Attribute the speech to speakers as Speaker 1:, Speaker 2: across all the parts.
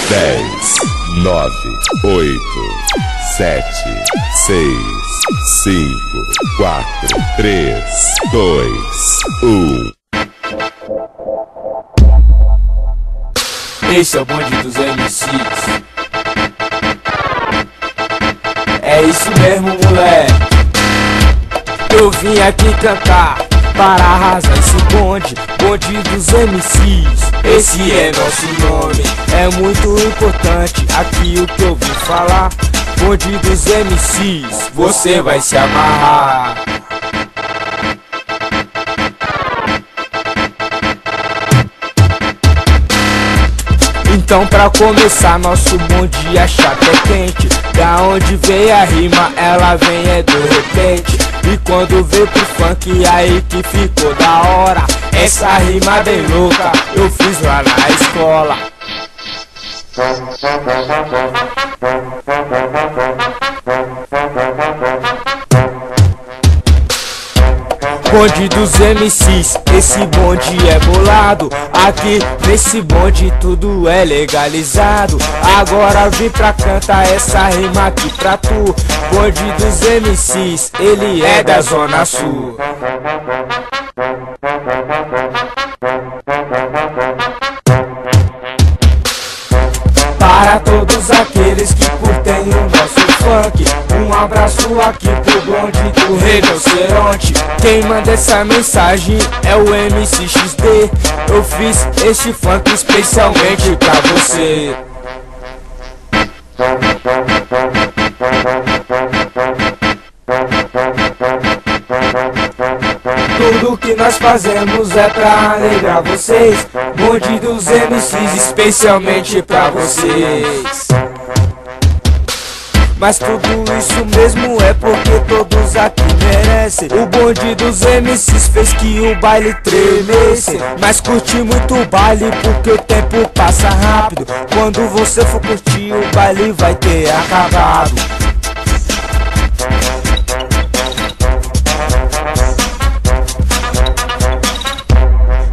Speaker 1: 10, 9, 8, 7, 6, 5, 4, 3, 2, 1.
Speaker 2: Esse é o bonde dos MCs. É isso mesmo, moleque. Eu vim aqui cantar para arrasar esse bonde, bonde dos MCs. Esse é nosso nome, é muito importante aqui o que eu vim falar. Bonde dos MCs, você vai se amarrar. Então pra começar nosso bonde a chapa é quente. Da onde veio a rima, ela vem é do repente. E quando veio pro funk, aí que ficou da hora. Essa rima bem louca, eu fiz lá na escola. Bonde dos MCs, esse bonde é bolado. Aqui nesse bonde tudo é legalizado. Agora vim pra cantar essa rima aqui pra tu. Bonde dos MCs, ele é da Zona Sul. Para todos aqueles que curtem o nosso funk, um abraço aqui pro bonde do rinoceronte. Quem manda essa mensagem é o MC XD. Eu fiz esse funk especialmente pra você. Tudo que nós fazemos é pra alegrar vocês. Bonde dos MCs especialmente pra vocês. Mas tudo isso mesmo é porque todos aqui merecem. O bonde dos MCs fez que o baile tremesse. Mas curti muito o baile porque o tempo passa rápido. Quando você for curtir o baile vai ter acabado.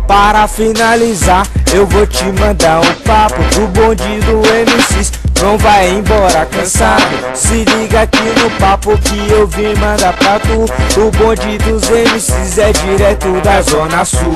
Speaker 2: Para finalizar, eu vou te mandar um papo do bonde do MCs. Não vai embora cansado, se liga aqui no papo que eu vim mandar pra tu. O bonde dos MCs é direto da Zona Sul.